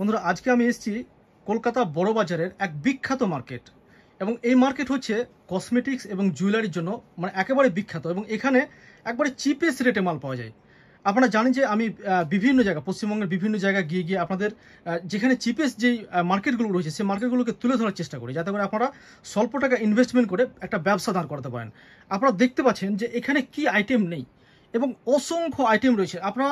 বন্ধুরা আজকে আমি এসেছি কলকাতা বড় বাজারের এক বিখ্যাত মার্কেট এবং এই মার্কেট হচ্ছে কসমেটিক্স এবং জুয়েলারির জন্য মানে একেবারে বিখ্যাত এবং এখানে একবারে চিপেস্ট রেটে মাল পাওয়া যায়। আপনারা জানেন যে আমি বিভিন্ন জায়গা পশ্চিমবঙ্গের বিভিন্ন জায়গায় গিয়ে গিয়ে আপনাদের যেখানে চিপেস্ট যেই মার্কেটগুলো রয়েছে সেই মার্কেটগুলোকে তুলে ধরার চেষ্টা করি যাতে করে আপনারা স্বল্প টাকা ইনভেস্টমেন্ট করে একটা ব্যবসা দাঁড় করাতে পারেন। আপনারা দেখতে পাচ্ছেন যে এখানে কি আইটেম নেই এবং অসংখ্য আইটেম রয়েছে। আপনারা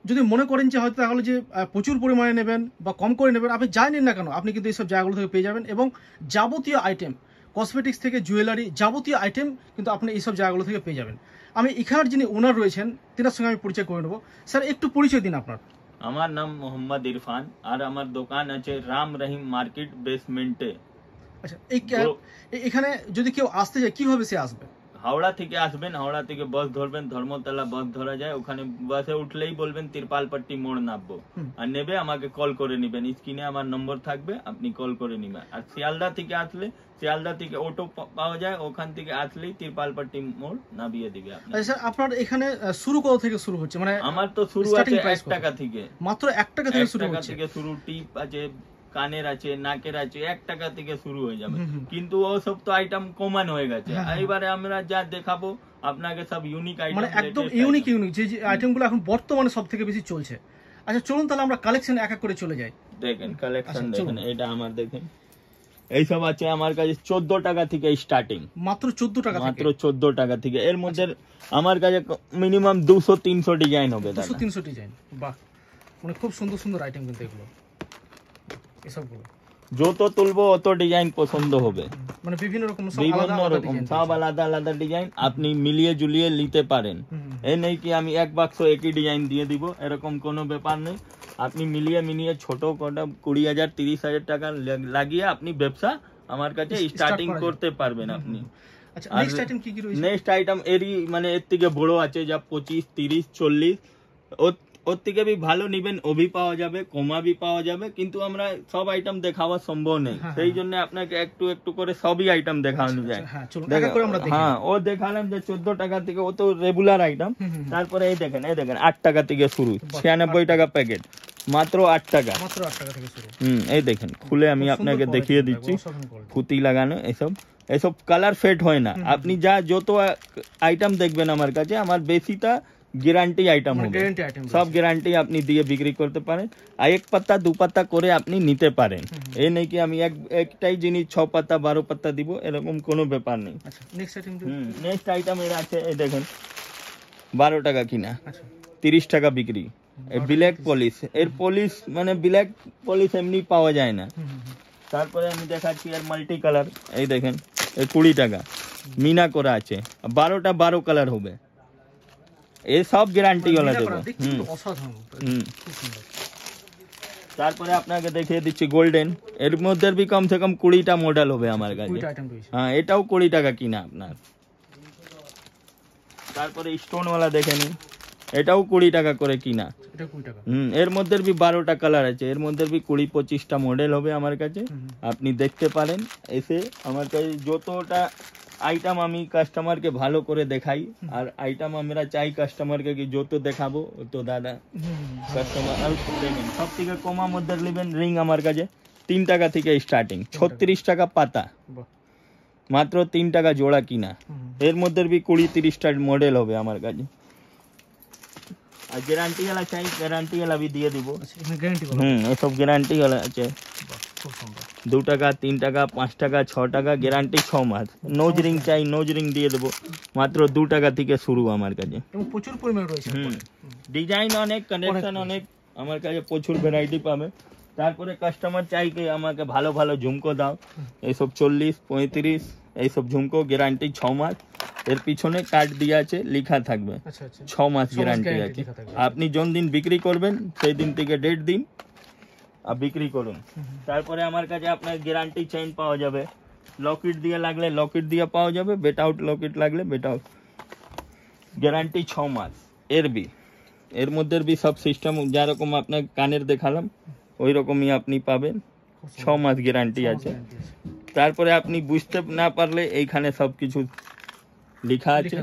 যদি মনে করেন যে হয়তো তাহলে যে প্রচুর পরিমাণে নেবেন বা কম করে নেবেন, আপনি যাই নিন না কেন আপনি কিন্তু এইসব জায়গাগুলো থেকে পেয়ে যাবেন এবং যাবতীয় আইটেম কসমেটিক্স থেকে জুয়েলারি যাবতীয় আইটেম কিন্তু আপনি এইসব জায়গাগুলো থেকে পেয়ে যাবেন। আমি এখানের যিনি ওনার রয়েছেন তেনার সঙ্গে আমি পরিচয় করে নেব। স্যার একটু পরিচয় দিন আপনার। আমার নাম মোহাম্মদ ইরফান আর আমার দোকান আছে রাম রহিম মার্কেট বেসমেন্টে। আচ্ছা এখানে যদি কেউ আসতে চায় কিভাবে সে আসবে? হাওড়া থেকে আসবেন, হাওড়া থেকে বাস ধরবেন, ধর্মতলা বাস ধরা যায়, ওখানে বাসে উঠলেই বলবেন তিরপালপট্টি মোড় নামবো আর নেবে আমাকে কল করে নেবেন, স্ক্রিনে আমার নম্বর থাকবে, আপনি কল করে নেবেন। আর শিয়ালদা থেকে আসলে শিয়ালদা থেকে অটো পাওয়া যায়, ওখান থেকে আসলেই তিরপালপট্টি মোড় নামিয়ে দিবে। স্যার আপনার এখানে শুরু কত থেকে শুরু হচ্ছে? মানে আমার তো শুরু আছে 1 টাকা থেকে, মাত্র 1 টাকা থেকে শুরু হচ্ছে। শুরু টিপ আছে, কানের আছে, নাকের আছে, 1 টাকা থেকে শুরু হয়ে যাবে। কিন্তু ওসব তো আইটেম কমন হয়ে গেছে। এইবারে আমরা যা দেখাবো আপনাকে সব ইউনিক আইটেম, মানে একদম ইউনিক যে আইটেমগুলো এখন বর্তমানে সবথেকে বেশি চলছে। আচ্ছা চলুন তাহলে আমরা কালেকশন এক এক করে চলে যাই। দেখেন কালেকশন দেখেন, এটা আমার দেখেন এইসব আছে আমার কাছে 14 টাকা থেকে স্টার্টিং, মাত্র 14 টাকা, মাত্র 14 টাকা থেকে। এর মধ্যে আমার কাছে মিনিমাম 200-300 ডিজাইন হবে। 200-300 ডিজাইন, বাহ, মানে খুব সুন্দর সুন্দর আইটেম কিন্তু এগুলো। এসবগুলো যত তুলবো অত ডিজাইন পছন্দ হবে, মানে বিভিন্ন রকম সব আলাদা আলাদা ডিজাইন আপনি মিলিয়ে জুলিয়ে নিতে পারেন। এই নেই কি আমি এক বাক্স একই ডিজাইন দিয়ে দিব, এরকম কোনো ব্যাপার নেই। আপনি মিলিয়ে মিলিয়ে ছোট কটা 20,000 30,000 টাকা লাগিয়ে আপনি ব্যবসা আমার কাছে স্টার্টিং করতে পারবেন আপনি। আচ্ছা নেক্সট আইটেম কি কি রয়েছে? নেক্সট আইটেম মানে এর থেকে বড় আছে, যা 25 30 40 ওর থেকে भी ভালো নিবেন, ও भी পাওয়া যাবে, কমা भी পাওয়া যাবে, কিন্তু আমরা সব আইটেম দেখাওয়া সম্ভব নেই, সেই জন্য আপনাকে একটু একটু করে সবই আইটেম দেখানো যায়। হ্যাঁ ও দেখালাম যে 14 টাকা থেকে, ও তো রেগুলার আইটেম। তারপরে এই দেখেন 8 টাকা থেকে শুরু, 96 টাকা প্যাকেট, মাত্র 8 টাকা, মাত্র 8 টাকা থেকে শুরু। এই দেখেন খুলে আমি আপনাকে দেখিয়ে দিচ্ছি, ফুটি লাগানো এসব কালার ফেড হয় না। আপনি যা যত আইটেম দেখবেন আমার কাছে, আমার বেশিটা গ্যারান্টি আইটেম হবে, সব গ্যারান্টি আপনি দিয়ে বিক্রি করতে পারেন। আর 1 পাতা 2 পাতা করে আপনি নিতে পারেন। এই নেই কি আমি একটাই জিনিস 6 পাতা 12 পাতা দিব, এরকম কোনো ব্যাপার নেই। নেক্সট আইটেম এর আছে, এই দেখেন 12 টাকা কিনা, 30 টাকা বিক্রি। এই ব্ল্যাক পলিশ, এর পলিশ মানে ব্ল্যাক পলিশ এমনি পাওয়া যায় না। তারপরে আমি দেখাচ্ছি এর মাল্টি কালার, এই দেখেন এই 20 টাকা মিনা করা আছে, 12টা 12 কালার হবে, এই সব গ্যারান্টি वाला দেব। তারপরে আপনাকে দেখিয়ে দিচ্ছি গোল্ডেন, এর মধ্যে भी কম সে কম 20টা মডেল হবে আমার কাছে। হ্যাঁ এটাও 20 টাকা কিনা আপনার। তারপরে স্টোন वाला দেখে নিন, এটাও 20 টাকা করে কিনা, এটা 20 টাকা। এর মধ্যে भी 12টা কালার আছে, এর মধ্যে भी 20-25টা মডেল হবে আমার কাছে, আপনি দেখতে পারেন এসে। আমার কাছে যতটা আইটেম আমি কাস্টমারকে ভালো করে দেখাই, আর আইটেম আমরা চাই কাস্টমারকে কি যত দেখাবো তো দাদা কাস্টমার দেখেন। সব থেকে কমা মধ্যে নেবেন রিং আমার কাছে 3 টাকা থেকে স্টার্টিং, 36 টাকা পাতা, মাত্র 3 টাকা জোড়া কিনা। এর মধ্যে भी 20-30টা মডেল হবে আমার কাছে। আর গ্যারান্টি वाला চাই, গ্যারান্টি वाला भी দিয়ে দিব। এসব গ্যারান্টি वाला আছে, 2 টাকা 3 টাকা 5 টাকা 6 টাকা গ্যারান্টি 6 মাস। নোজ রিং চাই, নোজ রিং দিয়ে দেবো, মাত্র 2 টাকা থেকে শুরু আমার কাছে। প্রচুর পরিমাণে রয়েছে ডিজাইন, অনেক কানেকশন, অনেক আমার কাছে প্রচুর ভ্যারাইটি পাবে। তারপরে কাস্টমার চাই কি আমাকে ভালো ভালো ঝুমকো দাও, এইসব 40-35 এইসব ঝুমকো গ্যারান্টি 6 মাস। এর পিছনে কার্ড দিয়ে আছে, লেখা থাকবে 6 মাস গ্যারান্টি আছে। আপনি কোন দিন বিক্রি করবেন সেই দিন থেকে ডেট দিন আর বিক্রি করুন। তারপরে আমার কাছে আপনার গ্যারান্টি চেইন পাওয়া যাবে, লকেট দিয়ে লাগলে লকেট দিয়ে পাওয়া যাবে, বেট আউট লকেট লাগলে বেট আউট, গ্যারান্টি 6 মাস। এর মধ্যে भी সব সিস্টেম যেরকম আপনার কানের দেখালাম ওই রকমই আপনি পাবেন, 6 মাস গ্যারান্টি আছে। তারপরে আপনি বুঝতে না পারলে এইখানে সব কিছু লেখা আছে,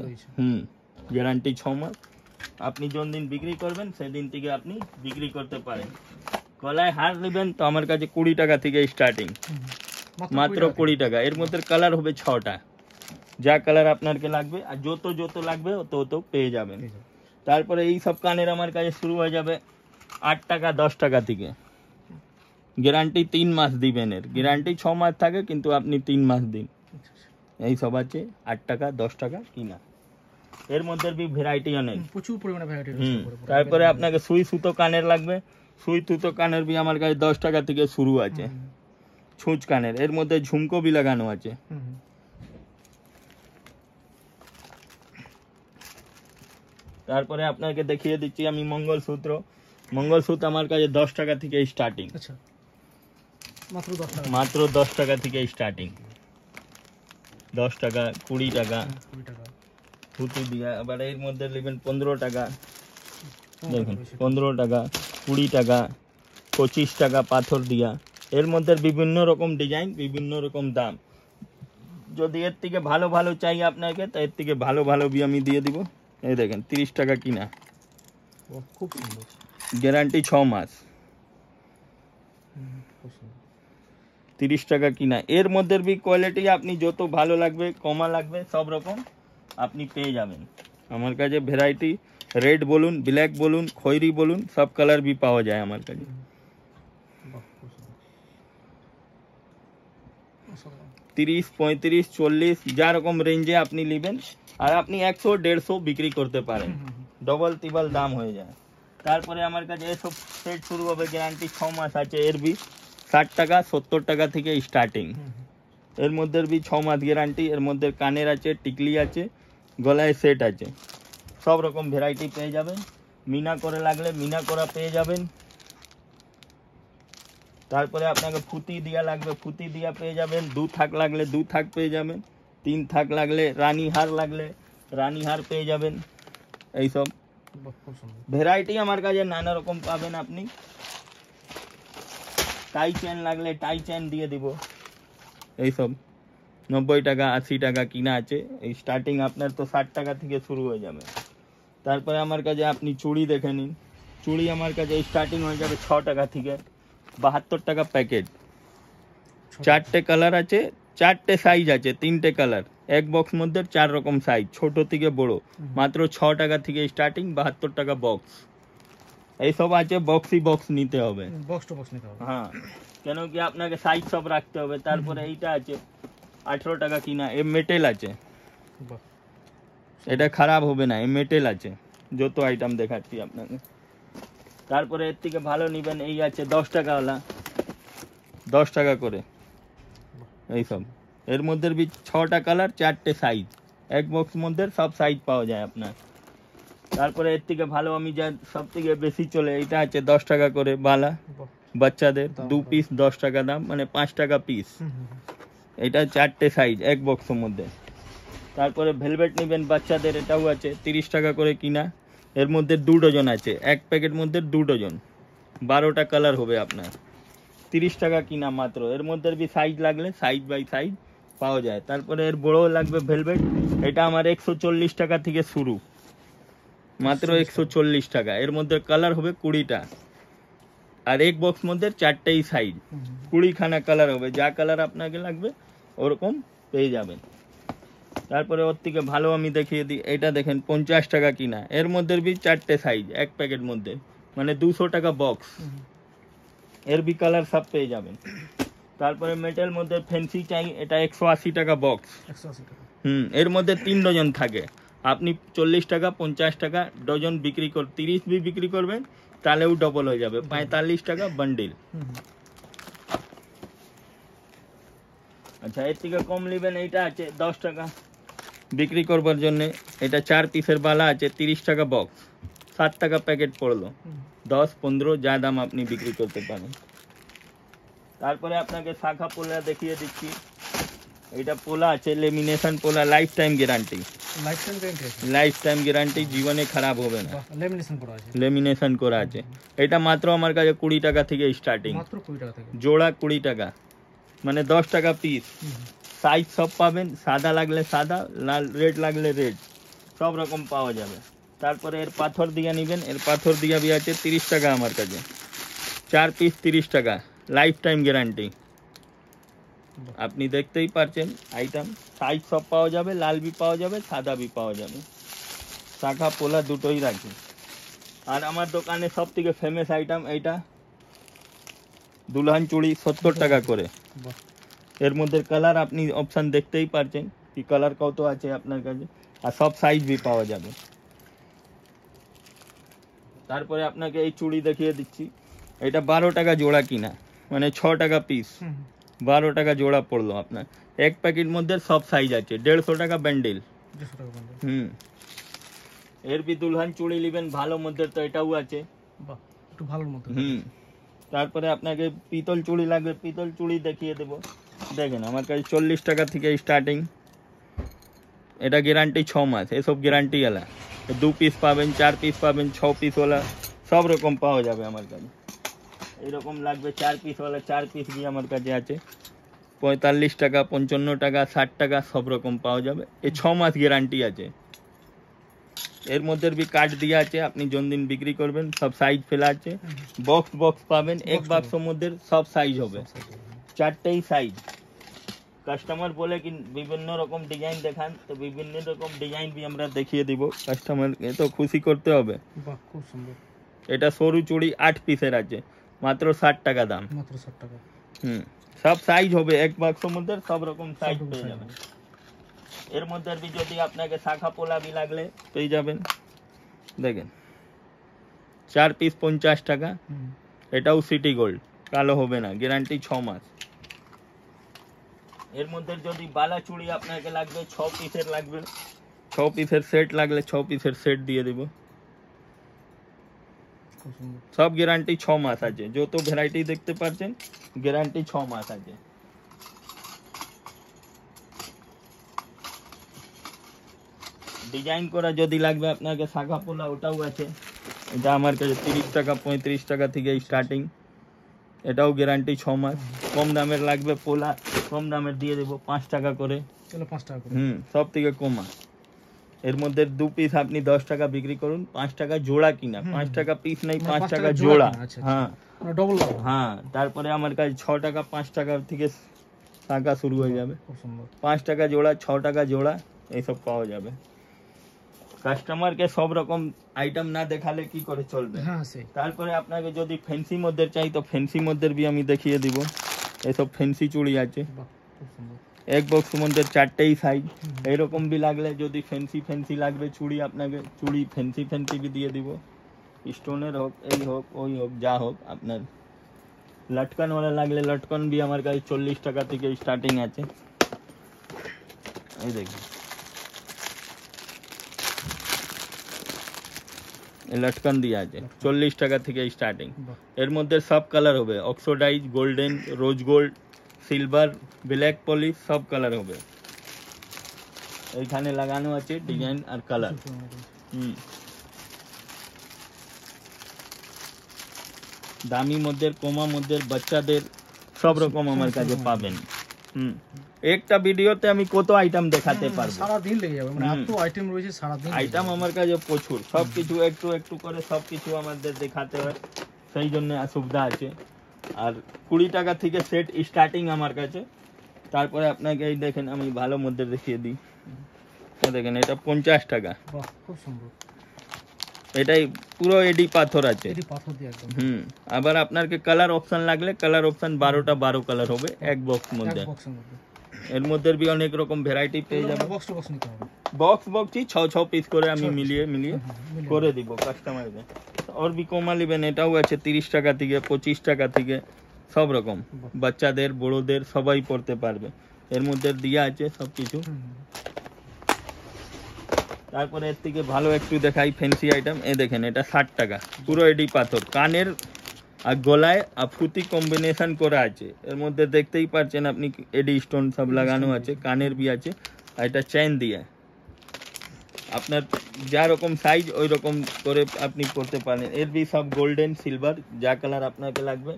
গ্যারান্টি 6 মাস। আপনি কোন দিন বিক্রি করবেন সেদিন থেকে আপনি বিক্রি করতে পারেন। গলায় হার নেবেন তো আমার কাছে 20 টাকা থেকে স্টার্টিং, মাত্র 20 টাকা। এর মধ্যে কালার হবে 6টা, যা কালার আপনাকে লাগবে আর যত লাগবে অত পেয়ে যাবেন। তারপরে এই সব কানের আমার কাছে শুরু হয়ে যাবে 8 টাকা 10 টাকা থেকে। গ্যারান্টি 3 মাস দিবেন, এর গ্যারান্টি 6 মাস থাকে কিন্তু আপনি 3 মাস দিন। এই সব আছে 8 টাকা 10 টাকা কিনা। এর মধ্যে भी ভ্যারাইটি অনেক, প্রচুর পরিমাণে ভ্যারাইটি। তারপরে আপনাকে সুই সুতো কানের লাগবে, সুই সুতো কানের भी আমার কাছে 10 টাকা থেকে শুরু আছে। ছুঁচ কানের, এর মধ্যে ঝুমকো भी লাগানো আছে। তারপরে আপনাকে দেখিয়ে দিচ্ছি আমি মঙ্গলসূত্র। মঙ্গলসূত্র আমার কাছে 10 টাকা থেকে স্টার্টিং। আচ্ছা, মাত্র 10 টাকা, মাত্র 10 টাকা থেকে স্টার্টিং। 10 টাকা 20 টাকা 20 টাকা পুঁতি দিয়া। আবার এর মধ্যে নেবেন 15 টাকা, দেখুন 15 টাকা 20 টাকা 25 টাকা পাথর দিয়া। এর মধ্যে বিভিন্ন রকম ডিজাইন, বিভিন্ন রকম দাম। যদি এর থেকে ভালো ভালো চাই আপনাকে তো এর থেকে ভালো ভালো भी আমি দিয়ে দিব। এই দেখেন 30 টাকা কিনা, খুব সুন্দর, গ্যারান্টি 6 মাস। 30 টাকা কিনা। এর মধ্যে भी কোয়ালিটি আপনি যত ভালো লাগবে কমা লাগবে সব রকম আপনি পেয়ে যাবেন আমার কাছে। ভ্যারাইটি রেড বলুন, ব্ল্যাক বলুন, খয়েরি বলুন, সব কালার भी পাওয়া যায় আমার কাছে। 30 35 40 যা রকম রেঞ্জে আপনি নেবেন। আর আপনি 100 150 বিক্রি করতে পারেন, ডবল ত্রিবল দাম হয়ে যায়। তারপরে আমার কাছে এসব সেট শুরু হবে, গ্যারান্টি 6 মাস আছে। এর भी 60 টাকা 70 টাকা থেকে স্টার্টিং। এর মধ্যে भी 6 মাস গ্যারান্টি। এর মধ্যে কানের আছে, টিকলি আছে, গলায় সেট আছে, সব রকম ভ্যারাইটি পেয়ে যাবেন। মিনা করে লাগলে মিনা করা পেয়ে যাবেন। তারপরে আপনাকে ফুতি দিয়া লাগবে, ফুতি দিয়া পেয়ে যাবেন। 2 থাক লাগলে 2 থাক পেয়ে যাবেন। 3 থাক লাগলে, রানী হার লাগলে রানী হার পেয়ে যাবেন। এই সব ভ্যারাইটি আমার কাছে নানা রকম পাবেন আপনি। টাই চেন লাগলে টাই চেন দিয়ে দিব। এই সব 90 টাকা 80 টাকা কিনা আছে। এই স্টার্টিং আপনার তো 60 টাকা থেকে শুরু হয়ে যাবে। তারপরে আমার কাছে আপনি চুড়ি দেখে নিন। চুড়ি আমার কাছে স্টার্টিং হয়ে যাবে 6 টাকা থেকে 72 টাকা প্যাকেট। 4টে কালার আছে, 4টে সাইজ আছে, 3টে কালার। এক বক্স মধ্যে 4 রকম সাইজ, ছোট থেকে বড়। মাত্র 6 টাকা থেকে স্টার্টিং, 72 টাকা বক্স। এই সব আছে, বক্সই বক্স নিতে হবে, বক্স টু বক্স নিতে হবে। হ্যাঁ, কেন কি আপনাকে সাইজ সব রাখতে হবে। তারপরে এইটা আছে 18 টাকা কিনা। এ মেটেল আছে, এটা খারাপ হবে না, এ মেটেল আছে। যত আইটেম দেখাচ্ছি আপনাকে। তারপরে এর থেকে ভালো নেবেন, এই আছে 10 টাকাওয়ালা, 10 টাকা করে। এই সব এর মধ্যে भी 6টা কালার, 4টে সাইজ। এক বক্স মধ্যে সব সাইজ পাওয়া যায় আপনার। তারপরে এর থেকে ভালো আমি যা সব থেকে বেশি চলে, এটা আছে 10 টাকা করে বালা বাচ্চাদের। 2 পিস 10 টাকা দাম, মানে 5 টাকা পিস। এটা 4টে সাইজ এক বক্সের মধ্যে। তারপরে ভেলভেট নেবেন বাচ্চাদের, এটাও আছে 30 টাকা করে কিনা। এর মধ্যে 2 ডজন আছে, এক প্যাকেট মধ্যে 2 ডজন, 12টা কালার হবে আপনার। 30 টাকা কিনা মাত্র। এর মধ্যে भी সাইজ লাগলে সাইজ বাই সাইজ পাওয়া যায়। তারপরে এর বড় লাগবে ভেলভেট, এটা আমার 140 টাকা থেকে শুরু, মাত্র 140 টাকা। এর মধ্যে কালার হবে 20টা, আর এক বক্স মধ্যে 4টেই সাইজ, 20 খানা কালার হবে। যা কালার আপনাকে লাগবে ওরকম পেয়ে যাবেন। তারপরে ওর থেকে ভালো আমি দেখিয়ে দিই, এটা দেখেন 50 টাকা কিনা। এর মধ্যে भी 4টে সাইজ এক প্যাকেট মধ্যে, মানে 200 টাকা বক্স। এর भी কালার সব পেয়ে যাবেন। তারপরে মেটেল মধ্যে ফ্যান্সি চাই, এটা 180 টাকা বক্স। 180 টাকা। এর মধ্যে 3 ডজন থাকে। আপনি 40 টাকা 50 টাকা ডজন বিক্রি 30 भी বিক্রি করবেন তাহলেও ডবল হয়ে যাবে, 45 টাকা বান্ডিল। আচ্ছা, এর থেকে কম নেবেন, এইটা আছে 10 টাকা বিক্রি করবার জন্য। এটা 4 পিসের বালা আছে, 30 টাকা বক্স, 7 টাকা প্যাকেট পড়লো। 10 15 যা দাম আপনি বিক্রি করতে পারেন। তারপরে আপনাকে শাখা পোলা দেখিয়ে দিচ্ছি। এটা পোলা আছে, লেমিনেশন পোলা, life time guarantee. Life time guarantee, জীবনে খারাপ হবে না। লেমিনেশন করা আছে। এটা মাত্র আমার কাছে 20 টাকা থেকে স্টার্টিং, মাত্র 20 টাকা থেকে জোড়া 20 টাকা, মানে 10 টাকা পিস। সাইজ সব পাবেন, সাদা লাগলে সাদা, লাল রেড লাগলে রেড, সব রকম পাওয়া যাবে। তারপরে এর পাথর দিয়া নেবেন, এর পাথর দিয়া भी আছে 30 টাকা আমার কাছে। 4 পিস 30 টাকা, লাইফ টাইম গ্যারান্টি। আপনি দেখতেই পাচ্ছেন আইটেম সাইজ সব পাওয়া যাবে, লাল भी পাওয়া যাবে, সাদা भी পাওয়া যাবে, শাখা পোলা দুটোই রাখি। আর আমার দোকানে সব থেকে ফেমাস আইটেম এইটা, দুলহান চুড়ি 70 টাকা করে। এর মধ্যে কালার আপনি অপশন দেখতেই পাচ্ছেন কি কালার কত আছে আপনার কাছে, আর সব সাইজ भी পাওয়া যাবে। তারপরে আপনাকে এই চুড়ি দেখিয়ে দিচ্ছি, এটা 12 টাকা জোড়া কিনা, মানে 6 টাকা পিস, 12 টাকা জোড়া পড়লো আপনার। এক প্যাকেট মধ্যে সব সাইজ আছে, 150 টাকা ব্যান্ডেল। এর भी দুলহান চুড়ি নেবেন ভালো মধ্যে, তো এটাও আছে একটু ভালোর মধ্যে। তারপরে আপনাকে পিতল চুড়ি লাগবে, পিতল চুড়ি দেখিয়ে দেব। দেখেন আমার কাছে 40 টাকা থেকে স্টার্টিং, এটা গ্যারান্টি 6 মাস, এসব গ্যারান্টি वाला। 2 পিস পাবেন, 4 পিস পাবেন, 6 পিস वाला সব রকম পাওয়া যাবে আমার কাছে। এরকম লাগবে 4 পিস वाला, 4 পিস भी আমার কাছে আছে। 45 টাকা, 55 টাকা, 60 টাকা সব রকম পাওয়া যাবে। এই 6 মাস গ্যারান্টি আছে। এর মধ্যে भी কার্ড দেওয়া আছে, আপনি যতদিন বিক্রি করবেন সব সাইজ ফেলা আছে। বক্স বক্স পাবেন, এক বাক্সের মধ্যে সব সাইজ হবে, 4টেই সাইজ। কাস্টমার বলে কি বিভিন্ন রকম ডিজাইন দেখান, তো বিভিন্ন রকম ডিজাইন भी আমরা দেখিয়ে দিব। কাস্টমার তো খুশি করতে হবে। বাহ, খুব সুন্দর। এটা সরু চুড়ি 8 পিসের আছে, মাত্র 60 টাকা দাম। মাত্র 60 টাকা। সব সাইজ হবে, এক বাক্সের মধ্যে সব রকম সাইজ পেয়ে যাবেন। এর মধ্যে भी যদি আপনাকে শাখা পোলা भी লাগলে পেয়ে যাবেন। দেখেন 4 পিস 50 টাকা, এটাও সিটি গোল্ড, কালো হবে না, গ্যারান্টি 6 মাস। এর মধ্যে যদি বালা চুড়ি আপনাকে লাগবে 6 পিসের লাগবে, 6 পিসের সেট লাগলে 6 পিসের সেট দিয়ে দেব। সব গ্যারান্টি 6 মাস আছে, যত ভ্যারাইটি দেখতে পাচ্ছেন গ্যারান্টি 6 মাস আছে। ডিজাইন করা যদি লাগবে আপনাকে শাখা পোলা, ওটাও আছে। এটা আমার কাছে 30 টাকা 35 টাকা থেকে স্টার্টিং, এটাও গ্যারান্টি 6 মাস। কম দামের লাগবে পোলা, কম দামের দিয়ে দেব 5 টাকা করে। চলো 5 টাকা করে। সব থেকে কমা। এর মধ্যে 2 পিস আপনি 10 টাকা বিক্রি করুন, 5 টাকা জোড়া কিনা, 5 টাকা পিস নাই, 5 টাকা জোড়া। হ্যাঁ ডবল। হ্যাঁ, তারপরে আমার কাছে 6 টাকা 5 টাকা থেকে টাকা শুরু হয়ে যাবে। 5 টাকা জোড়া, 6 টাকা জোড়া এইসব পাওয়া যাবে। কাস্টমারকে সব রকম আইটেম না দেখালে কি করে চলবে। তারপরে আপনাকে যদি ফ্যান্সি মধ্যে চাই, তো ফ্যান্সি মধ্যে भी আমি দেখিয়ে দিব। এইসব ফ্যান্সি চুড়ি আছে, এক বক্সের মধ্যে 4টেই সাইজ। এইরকম भी লাগলে যদি ফ্যান্সি ফ্যান্সি লাগবে চুড়ি, আপনাকে চুড়ি ফ্যান্সি ফ্যান্সি भी দিয়ে দিব। স্টোনের হোক, এই হোক, ওই হোক, যা হোক আপনার। লটকন वाला লাগলে লটকন भी আমার কাছে 40 টাকা থেকে স্টার্টিং আছে। এই দেখুন লটকন দিয়া আছে 40 টাকা থেকে স্টার্টিং। এর মধ্যে সব কালার হবে, oxidise, golden, rose gold, silver, black polish, সব কালার হবে। এইখানে লাগানো আছে ডিজাইন আর কালার। দামি মধ্যে, কমা মধ্যে, বাচ্চাদের সব রকম আমার কাছে পাবেন। একটা ভিডিওতে আমি কত আইটেম দেখাতে পারবো, সারা দিন লেগে যাবে, মানে এত আইটেম রয়েছে, সারা দিন আইটেম আমার কাছে প্রচুর। সবকিছু একটু একটু করে সবকিছু আমাদের দেখাতে হয়, সেই জন্য অসুবিধা আছে। আর 20 টাকা থেকে সেট স্টার্টিং আমার কাছে। তারপরে আপনাকে এই দেখেন, আমি ভালো মধ্যে দেখিয়ে দিই। দেখেন এটা 50 টাকা। বাহ, খুব সুন্দর। এটাই পুরো এডি পাথর আছে। এডি পাথর দিয়ে একদম। আবার আপনাকে কালার অপশন লাগলে কালার অপশন 12টা 12 কালার হবে এক বক্স মধ্যে। এর মধ্যে भी অনেক রকম ভ্যারাইটি পেয়ে যাবে। বক্স বক্স নিতে হবে, বক্স বক্সই 6 পিস করে আমি মিলিয়ে করে দিব কাস্টমারকে। আর भी কমা নেবেন, এটাও আছে 30 টাকা থেকে 25 টাকা থেকে, সব রকম। বাচ্চাদের, বড়দের সবাই পড়তে পারবে। এর মধ্যে দিয়া আছে সবকিছু। তারপরে এর থেকে ভালো একটু দেখাই ফ্যান্সি আইটেম। এই দেখেন এটা 60 টাকা, পুরো এডি পাথর, কানের আর গলায় আর ফুটি কম্বিনেশন করা আছে। এর মধ্যে দেখতেই পাচ্ছেন আপনি এডি স্টোন সব লাগানো আছে, কানের भी আছে। আর এটা চেন দিয়ে আপনার যা রকম সাইজ ওই রকম করে আপনি করতে পারেন। এর भी সব গোল্ডেন, সিলভার, যা কালার আপনাকে লাগবে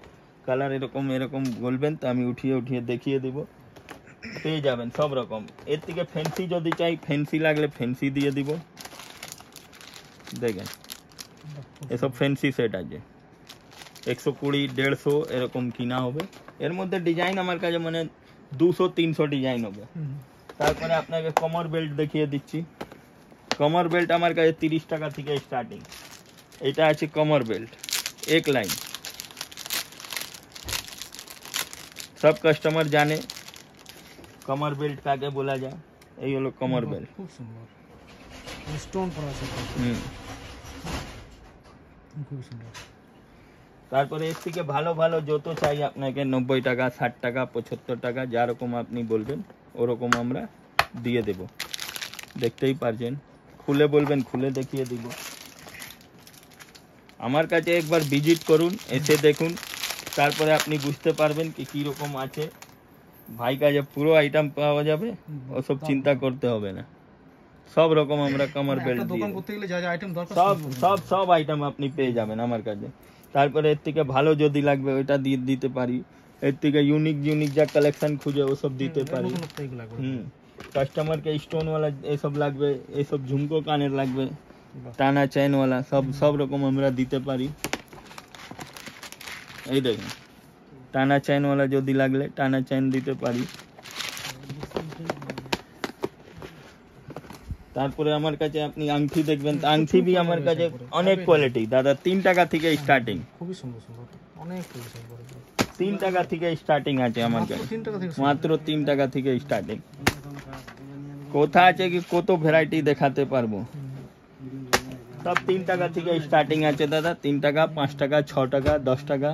কালার এরকম এরকম বলবেন, তো আমি উঠিয়ে উঠিয়ে দেখিয়ে দিব, পেয়ে যাবেন সব রকম। এর থেকে ফ্যান্সি যদি চাই, ফ্যান্সি লাগলে ফ্যান্সি দিয়ে দিব। দেখেন এসব ফ্যান্সি সেট আছে। 120 150 এরকম কিনা হবে। এর মধ্যে ডিজাইন আমার কাছে মানে 200-300 ডিজাইন হবে। তারপরে আপনাকে কমর বেল্ট দেখিয়ে দিচ্ছি। কমর বেল্ট আমার কাছে 30 টাকা থেকে স্টার্টিং। এটা আছে কমর বেল্ট, এক লাইন। সব কাস্টমার জানে কমর বেল্ট কাকে বলা যায়। এই হলো কমর বেল্ট, খুব সুন্দর স্টোন করা আছে। খুব সুন্দর। তারপরে এর থেকে ভালো ভালো জুতো চাই আপনাকে 90 টাকা, 60 টাকা, 75 টাকা, যেরকম আপনি বলবেন ওরকম আমরা দিয়ে দেব। দেখতেই পারছেন, খুলে বলবেন খুলে দেখিয়ে দিব। আমার কাছে একবার ভিজিট করুন, এসে দেখুন, তারপরে আপনি বুঝতে পারবেন কি কি রকম আছে। ভাই কাছে পুরো আইটেম পাওয়া যাবে, ওসব চিন্তা করতে হবে না। সব রকম আমরা কমর বেল্ট দিয়ে দোকান করতে গেলে যা যা আইটেম দরকার সব আইটেম আপনি পেয়ে যাবেন আমার কাছে। তারপরে এর থেকে ভালো যদি লাগবে ওইটা দিয়ে দিতে পারি। এর থেকে ইউনিক যা কালেকশন খুঁজে ওসব দিতে পারি। কাস্টমারকে স্টোনওয়ালা এসব লাগবে, এসব ঝুমকো কানের লাগবে, টানা চেনওয়ালা সব রকম আমরা দিতে পারি। এই দেখুন, টানা চেনওয়ালা যদি লাগলে টানা চেন দিতে পারি। তারপরে আমার কাছে আপনি আংটি দেখবেন, আংটি भी আমার কাছে অনেক কোয়ালিটি দাদা। 3 টাকা থেকে স্টার্টিং। খুবই সুন্দর সুন্দর, অনেক 3 টাকা থেকে স্টার্টিং আছে আমার কাছে, মাত্র 3 টাকা থেকে স্টার্টিং। কোথা আছে কি কত ভ্যারাইটি দেখাতে পারবো। সব 3 টাকা থেকে স্টার্টিং আছে দাদা। 3 টাকা, 5 টাকা, 6 টাকা, 10 টাকা।